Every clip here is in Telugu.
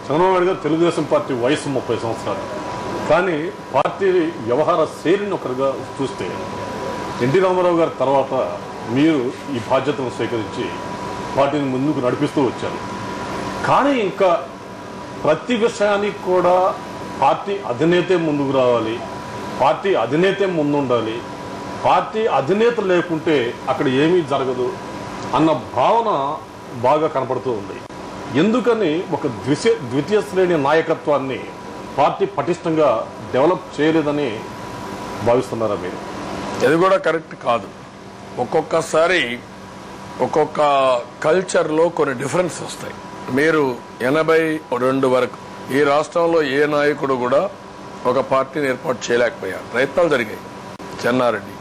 చంద్రబాబు నాయుడు గారు తెలుగుదేశం పార్టీ వయసు 30 సంవత్సరాలు. కానీ పార్టీ వ్యవహార శైలిని ఒకరిగా చూస్తే ఎన్టీ రామారావు గారి తర్వాత మీరు ఈ బాధ్యతను స్వీకరించి పార్టీని ముందుకు నడిపిస్తూ వచ్చారు. కానీ ఇంకా ప్రతి విషయానికి కూడా పార్టీ అధినేతే ముందుకు రావాలి, పార్టీ అధినేతే ముందుండాలి, పార్టీ అధినేత లేకుంటే అక్కడ ఏమీ జరగదు అన్న భావన బాగా కనపడుతూ ఉంది. ఎందుకని ఒక ద్వితీయ శ్రేణి నాయకత్వాన్ని పార్టీ పటిష్టంగా డెవలప్ చేయలేదని భావిస్తున్నారా మీరు? అది కూడా కరెక్ట్ కాదు. ఒక్కొక్కసారి ఒక్కొక్క కల్చర్లో కొన్ని డిఫరెన్స్ వస్తాయి. మీరు 82 వరకు ఈ రాష్ట్రంలో ఏ నాయకుడు కూడా ఒక పార్టీని ఏర్పాటు చేయలేకపోయారు. ప్రయత్నాలు జరిగాయి. చెన్నారెడ్డి,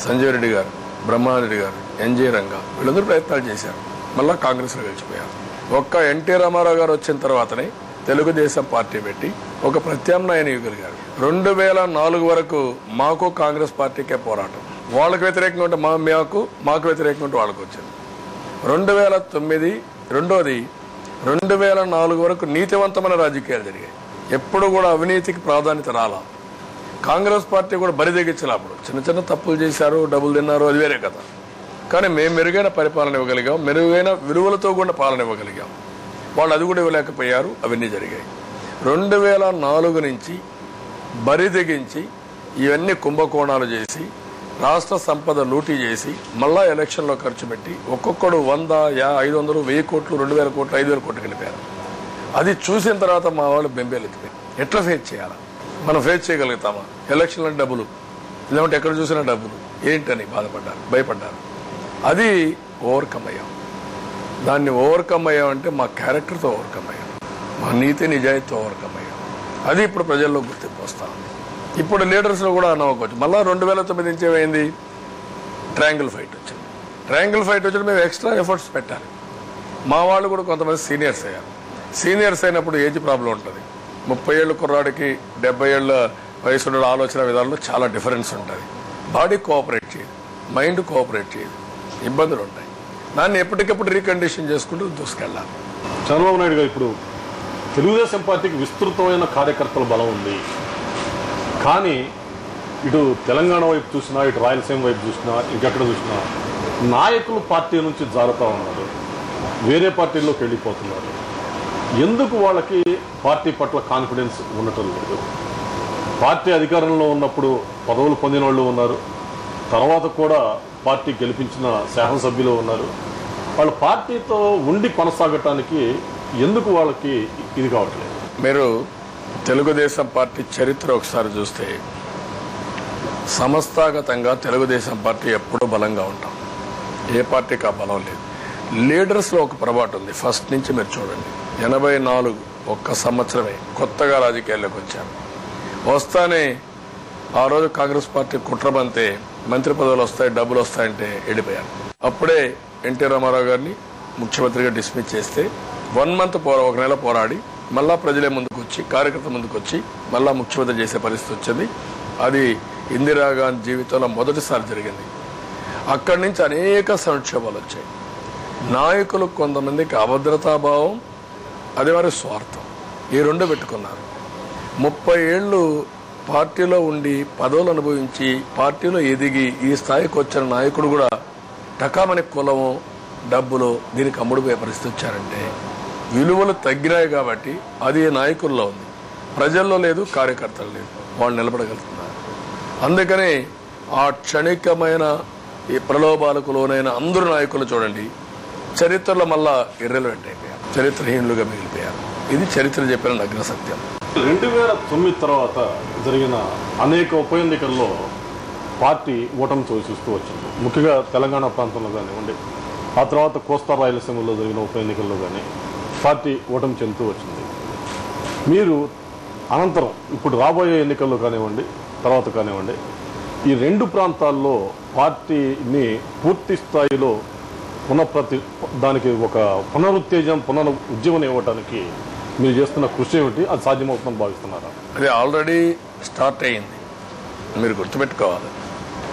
సంజయ్ రెడ్డి గారు, బ్రహ్మారెడ్డి గారు, ఎన్జే రంగా వీళ్ళందరూ ప్రయత్నాలు చేశారు. మళ్ళా కాంగ్రెస్లో గెలిచిపోయారు. ఒక్క ఎన్టీ రామారావు గారు వచ్చిన తర్వాతనే తెలుగుదేశం పార్టీ పెట్టి ఒక ప్రత్యామ్నాయాన్ని ఇవ్వగలిగారు. 2004 వరకు మాకు కాంగ్రెస్ పార్టీకే పోరాటం. వాళ్ళకు వ్యతిరేకంగా ఉంటే మాకు వ్యతిరేకంగా ఉంటే వాళ్ళకు వచ్చింది. 2009 రెండోది 2004 వరకు నీతివంతమైన రాజకీయాలు జరిగాయి. ఎప్పుడు కూడా అవినీతికి ప్రాధాన్యత రాలా. కాంగ్రెస్ పార్టీ కూడా బరిదెగించినప్పుడు చిన్న చిన్న తప్పులు చేశారు, డబ్బులు తిన్నారు, అది వేరే కదా. కానీ మేము మెరుగైన పరిపాలన ఇవ్వగలిగాం, మెరుగైన విలువలతో కూడా పాలన ఇవ్వగలిగాం. వాళ్ళు అది కూడా ఇవ్వలేకపోయారు. అవన్నీ జరిగాయి. 2004 నుంచి బరిదెగించి ఇవన్నీ కుంభకోణాలు చేసి రాష్ట్ర సంపద లూటీ చేసి మళ్ళా ఎలక్షన్లో ఖర్చు పెట్టి ఒక్కొక్కడు 100, 500, 1000 కోట్లు, 2000 కోట్లు, 5000 కోట్లు వెళ్ళిపోయారు. అది చూసిన తర్వాత మా వాళ్ళు బెంబేలెత్తిపోయారు. ఎట్లా ఫేస్ చేయాలా? మనం ఫేస్ చేయగలుగుతామా? ఎలక్షన్ల డబ్బులు, లేదంటే ఎక్కడ చూసినా డబ్బులు ఏంటని బాధపడ్డారు, భయపడ్డారు. అది ఓవర్కమ్ అయ్యాం. దాన్ని ఓవర్కమ్ అయ్యామంటే మా క్యారెక్టర్తో ఓవర్కమ్ అయ్యాం, మా నీతి నిజాయితీతో ఓవర్కమ్ అయ్యాం. అది ఇప్పుడు ప్రజల్లో గుర్తింపు వస్తా ఉంది. ఇప్పుడు లీడర్స్లో కూడా నవ్వుకోవచ్చు. మళ్ళీ 2009 నుంచి ఏమైంది? ట్రయాంగిల్ ఫైట్ వచ్చింది. ట్రయాంగిల్ ఫైట్ వచ్చినప్పుడు మేము ఎక్స్ట్రా ఎఫర్ట్స్ పెట్టాలి. మా వాళ్ళు కూడా కొంతమంది సీనియర్స్ అయ్యారు. సీనియర్స్ అయినప్పుడు ఏజ్ ప్రాబ్లం ఉంటుంది. 30 ఏళ్ళ కుర్రాడికి 70 ఏళ్ళ వయసు ఉన్న ఆలోచన విధానంలో చాలా డిఫరెన్స్ ఉంటుంది. బాడీ కోఆపరేట్ చేయదు, మైండ్ కోఆపరేట్ చేయదు, ఇబ్బందులు ఉంటాయి. దాన్ని ఎప్పటికప్పుడు రీకండిషన్ చేసుకుంటూ దూసుకెళ్ళాలి. చంద్రబాబు నాయుడు గారు ఇప్పుడు తెలుగుదేశం పార్టీకి విస్తృతమైన కార్యకర్తల బలం ఉంది. కానీ ఇటు తెలంగాణ వైపు చూసినా, ఇటు రాయలసీమ వైపు చూసినా, ఇంకెక్కడ చూసినా నాయకులు పార్టీ నుంచి జారుతూ ఉన్నారు, వేరే పార్టీల్లోకి వెళ్ళిపోతున్నారు. ఎందుకు వాళ్ళకి పార్టీ పట్ల కాన్ఫిడెన్స్ ఉండటం లేదు? పార్టీ అధికారంలో ఉన్నప్పుడు పదవులు పొందిన వాళ్ళు ఉన్నారు, తర్వాత కూడా పార్టీ గెలిపించిన శాసనసభ్యులు ఉన్నారు. వాళ్ళ పార్టీతో ఉండి కొనసాగటానికి ఎందుకు వాళ్ళకి ఇది కావట్లేదు? మీరు తెలుగుదేశం పార్టీ చరిత్ర ఒకసారి చూస్తే సంస్థాగతంగా తెలుగుదేశం పార్టీ ఎప్పుడూ బలంగా ఉంటాం. ఏ పార్టీకి ఆ బలం లేదు. లీడర్స్లో ఒక పొరపాటు ఉంది. ఫస్ట్ నుంచి మీరు చూడండి, 84 ఒక్క సంవత్సరమే కొత్తగా రాజకీయాల్లోకి వచ్చాను. వస్తానే ఆ రోజు కాంగ్రెస్ పార్టీ కుట్రబంతే మంత్రి పదవులు వస్తాయి, డబ్బులు వస్తాయంటే వెళ్ళిపోయాను. అప్పుడే ఎన్టీ రామారావు గారిని ముఖ్యమంత్రిగా డిస్మిస్ చేస్తే 1 మంత్ ఒక నెల పోరాడి మళ్ళా ప్రజలే ముందుకు వచ్చి, కార్యకర్త ముందుకు వచ్చి మళ్ళా ముఖ్యమంత్రి చేసే పరిస్థితి వచ్చింది. అది ఇందిరాగాంధీ జీవితంలో మొదటిసారి జరిగింది. అక్కడి నుంచి అనేక సంక్షోభాలు వచ్చాయి. నాయకులు కొంతమందికి అభద్రతాభావం, అదే వారి స్వార్థం, ఈ రెండు పెట్టుకున్నారు. 30 ఏళ్ళు పార్టీలో ఉండి పదవులు అనుభవించి పార్టీలో ఎదిగి ఈ స్థాయికి వచ్చిన నాయకుడు కూడా టకామని కులము, డబ్బులు దీనికి అమ్ముడుపోయే పరిస్థితి వచ్చారంటే విలువలు తగ్గినాయి. కాబట్టి అది నాయకుల్లో ఉంది, ప్రజల్లో లేదు, కార్యకర్తలు లేదు. వాళ్ళు నిలబడగలుగుతున్నారు. అందుకని ఆ క్షణికమైన ఈ ప్రలోభాలకు లోనైన అందరూ నాయకులు చూడండి చరిత్రలో మళ్ళా ఇర్రెలవెంట్ అయిపోయారు, చరిత్రహీనులుగా మిగిలిపోయారు. ఇది చరిత్ర చెప్పిన నగ్న సత్యం. 2009 తర్వాత జరిగిన అనేక ఉప ఎన్నికల్లో పార్టీ ఓటమి చవిచూస్తూ వచ్చింది. ముఖ్యంగా తెలంగాణ ప్రాంతంలో కానివ్వండి, ఆ తర్వాత కోస్తా రాయలసీమలో జరిగిన ఉప ఎన్నికల్లో కానీ పార్టీ ఓటమి చెందుతూ వచ్చింది. మీరు అనంతరం ఇప్పుడు రాబోయే ఎన్నికల్లో కానివ్వండి, తర్వాత కానివ్వండి, ఈ 2 ప్రాంతాల్లో పార్టీని పూర్తి స్థాయిలో దానికి ఒక పునరుత్తేజం, ఉద్యమం ఇవ్వడానికి మీరు చేస్తున్న కృషి ఏమిటి? అది సాధ్యమవుతుందని భావిస్తున్నారా? అది ఆల్రెడీ స్టార్ట్ అయింది. మీరు గుర్తుపెట్టుకోవాలి,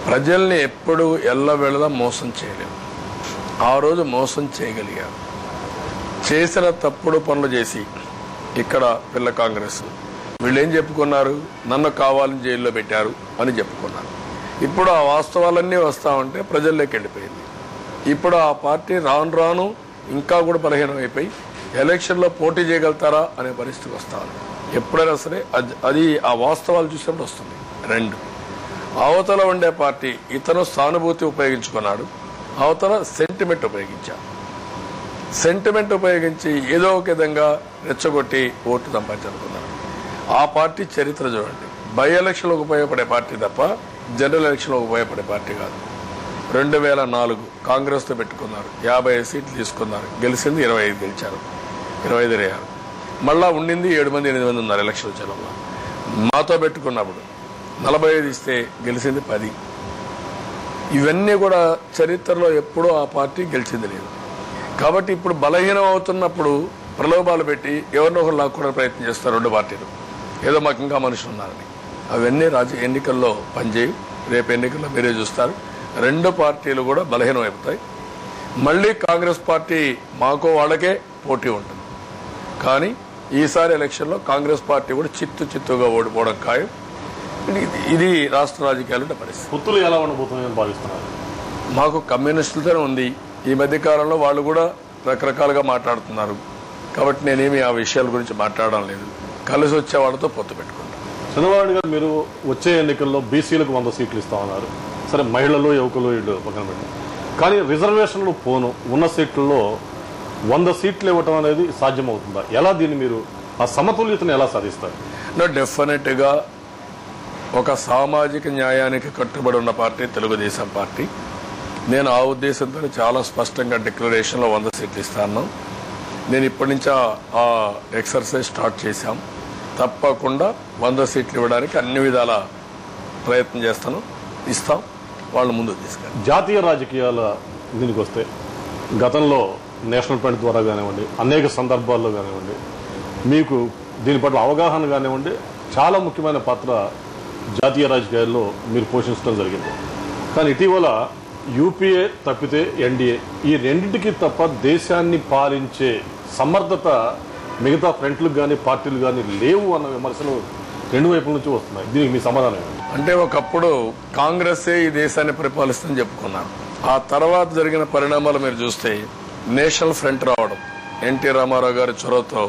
ప్రజల్ని ఎప్పుడు ఎల్లవేళలా మోసం చేయలేము. ఆ రోజు మోసం చేయగలిగారు. చేసిన తప్పుడు పనులు చేసి ఇక్కడ పిల్ల కాంగ్రెస్ వీళ్ళు ఏం చెప్పుకున్నారు, నన్ను కావాలని జైల్లో పెట్టారు అని చెప్పుకున్నారు. ఇప్పుడు ఆ వాస్తవాలన్నీ వస్తా ఉంటే ప్రజల్లోకి వెళ్ళిపోయింది. ఇప్పుడు ఆ పార్టీ రాను రాను ఇంకా కూడా బలహీనం అయిపోయి ఎలక్షన్లో పోటీ చేయగలుగుతారా అనే పరిస్థితికి వస్తా ఉంది. ఎప్పుడైనా సరే అది ఆ వాస్తవాలు చూసినప్పుడు వస్తుంది. 2, అవతల ఉండే పార్టీ ఇతను సానుభూతి ఉపయోగించుకున్నాడు, అవతల సెంటిమెంట్ ఉపయోగించాడు. సెంటిమెంట్ ఉపయోగించి ఏదో ఒక విధంగా రెచ్చగొట్టి ఓటు సంపాదించాలనుకున్నారు. ఆ పార్టీ చరిత్ర చూడండి, బై ఎలక్షన్లకు ఉపయోగపడే పార్టీ తప్ప జనరల్ ఎలక్షన్లకు ఉపయోగపడే పార్టీ కాదు. 2004 కాంగ్రెస్తో పెట్టుకున్నారు, 55 సీట్లు తీసుకున్నారు, గెలిచింది 25 గెలిచారు, 25 అయ్యారు. మళ్ళా ఉండింది 7 మంది 8 మంది ఉన్నారు ఎలక్షన్ వచ్చేటప్పుడు. మాతో పెట్టుకున్నప్పుడు 45 ఇస్తే గెలిచింది 10. ఇవన్నీ కూడా చరిత్రలో ఎప్పుడూ ఆ పార్టీ గెలిచింది లేదు. కాబట్టి ఇప్పుడు బలహీనం అవుతున్నప్పుడు ప్రలోభాలు పెట్టి ఎవరినో ఒకరు లాక్కోవడానికి ప్రయత్నం చేస్తారు 2 పార్టీలు, ఏదో మాకు ఇంకా మనుషులు ఉన్నారని. అవన్నీ ఎన్నికల్లో పనిచేయవు. రేపు ఎన్నికల్లో మీరే చూస్తారు, 2 పార్టీలు కూడా బలహీనం అయిపోతాయి. మళ్ళీ కాంగ్రెస్ పార్టీ మాకో వాళ్ళకే పోటీ ఉంటుంది. కానీ ఈసారి ఎలక్షన్లో కాంగ్రెస్ పార్టీ కూడా చిత్తుగా ఓడిపోవడం ఖాయం. ఇది రాష్ట్ర రాజకీయాలు పరిస్థితి. పొత్తులు ఎలా ఉండబోతున్నాయని భావిస్తున్నారు? మాకు కమ్యూనిస్టులతోనే ఉంది. ఈ మధ్య కాలంలో వాళ్ళు కూడా రకరకాలుగా మాట్లాడుతున్నారు. కాబట్టి నేనేమి ఆ విషయాల గురించి మాట్లాడడం లేదు. కలిసి వచ్చే వాళ్ళతో పొత్తు పెట్టుకుంటాం. చంద్రబాబు నాయుడు గారు మీరు వచ్చే ఎన్నికల్లో బీసీలకు 100 సీట్లు ఇస్తామన్నారు. సరే, మహిళలు యువకులు వీళ్ళు పక్కన పెట్టి, కానీ రిజర్వేషన్లు పోను ఉన్న సీట్లలో 100 సీట్లు ఇవ్వటం అనేది సాధ్యమవుతుందా? ఎలా దీన్ని మీరు ఆ సమతుల్యతను ఎలా సాధిస్తారు? డెఫినెట్గా ఒక సామాజిక న్యాయానికి కట్టుబడి ఉన్న పార్టీ తెలుగుదేశం పార్టీ. నేను ఆ ఉద్దేశంతో చాలా స్పష్టంగా డిక్లరేషన్లో 100 సీట్లు ఇస్తాను. నేను ఇప్పటి నుంచి ఆ ఎక్సర్సైజ్ స్టార్ట్ చేశాం. తప్పకుండా 100 సీట్లు ఇవ్వడానికి అన్ని విధాల ప్రయత్నం చేస్తాను, ఇస్తాం. వాళ్ళు ముందుకు తీసుకెళ్ళి జాతీయ రాజకీయాల దీనికి వస్తే గతంలో నేషనల్ ఫ్రంట్ ద్వారా కానివ్వండి, అనేక సందర్భాల్లో కానివ్వండి, మీకు దీని పట్ల అవగాహన కానివ్వండి, చాలా ముఖ్యమైన పాత్ర జాతీయ రాజకీయాల్లో మీరు పోషించడం జరిగింది. కానీ ఇటీవల యూపీఏ తప్పితే ఎన్డీఏ, ఈ రెండింటికి తప్ప దేశాన్ని పాలించే సమర్థత మిగతా ఫ్రంట్లకు కానీ పార్టీలు కానీ లేవు అన్న విమర్శలు 2 వైపుల నుంచి వస్తున్నాయి. దీనికి మీ సమాధానం? అంటే ఒకప్పుడు కాంగ్రెసే ఈ దేశాన్ని పరిపాలిస్తుందని చెప్పుకున్నారు. ఆ తర్వాత జరిగిన పరిణామాలు మీరు చూస్తే నేషనల్ ఫ్రంట్ రావడం, ఎన్టీ రామారావు గారి చొరవతో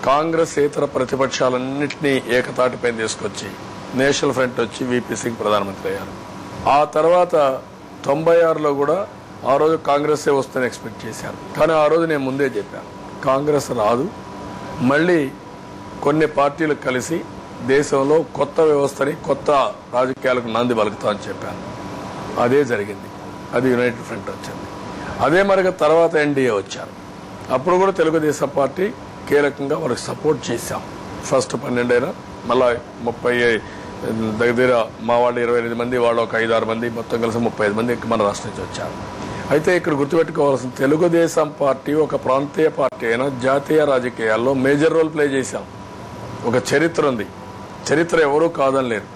కాంగ్రెస్ ఇతర ప్రతిపక్షాలన్నింటినీ ఏకతాటిపై తీసుకొచ్చి నేషనల్ ఫ్రంట్ వచ్చి వీపీ సింగ్ ప్రధానమంత్రి అయ్యారు. ఆ తర్వాత 96లో కూడా ఆ రోజు కాంగ్రెసే వస్తుందని ఎక్స్పెక్ట్ చేశారు. కానీ ఆ రోజు నేను ముందే చెప్పాను, కాంగ్రెస్ రాదు, మళ్ళీ కొన్ని పార్టీలు కలిసి దేశంలో కొత్త వ్యవస్థని, కొత్త రాజకీయాలకు నాంది పలుకుతామని చెప్పాను. అదే జరిగింది. అది యునైటెడ్ ఫ్రంట్ వచ్చింది. అదే మరిగా తర్వాత ఎన్డీఏ వచ్చారు. అప్పుడు కూడా తెలుగుదేశం పార్టీ కీలకంగా వాళ్ళకి సపోర్ట్ చేశాం. ఫస్ట్ 12 అయినా మళ్ళా 30 దగ్గర మా వాళ్ళు 28 మంది, వాళ్ళు ఒక 5-6 మంది, మొత్తం కలిసి 35 మంది మన రాష్ట్రం నుంచి వచ్చారు. అయితే ఇక్కడ గుర్తుపెట్టుకోవాల్సిన తెలుగుదేశం పార్టీ ఒక ప్రాంతీయ పార్టీ అయినా జాతీయ రాజకీయాల్లో మేజర్ రోల్ ప్లే చేశాం. ఒక చరిత్ర ఉంది. చరిత్ర ఎవరూ కాదనలేరు.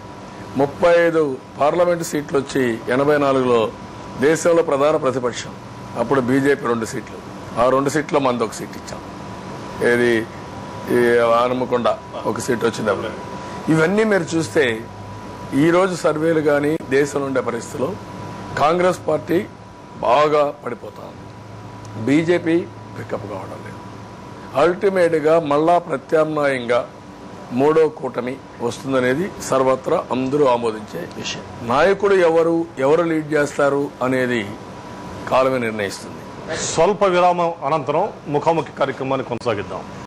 35 పార్లమెంటు సీట్లు వచ్చి 84లో దేశంలో ప్రధాన ప్రతిపక్షం. అప్పుడు బీజేపీ 2 సీట్లు, ఆ 2 సీట్లో మంది 1 సీట్ ఇచ్చాం. ఏది హనుమకొండ 1 సీట్ వచ్చింది అప్పుడు. ఇవన్నీ మీరు చూస్తే ఈరోజు సర్వేలు కానీ దేశంలో ఉండే పరిస్థితిలో కాంగ్రెస్ పార్టీ బాగా పడిపోతా ఉంది. బీజేపీ పికప్ కావడం లేదు. అల్టిమేట్గా మళ్ళా ప్రత్యామ్నాయంగా 3వ కూటమి వస్తుందనేది సర్వత్రా అందరూ ఆమోదించే విషయం. నాయకుడు ఎవరు లీడ్ చేస్తారు అనేది కాలమే నిర్ణయిస్తుంది. స్వల్ప విరామం అనంతరం ముఖాముఖి కార్యక్రమాన్ని కొనసాగిద్దాం.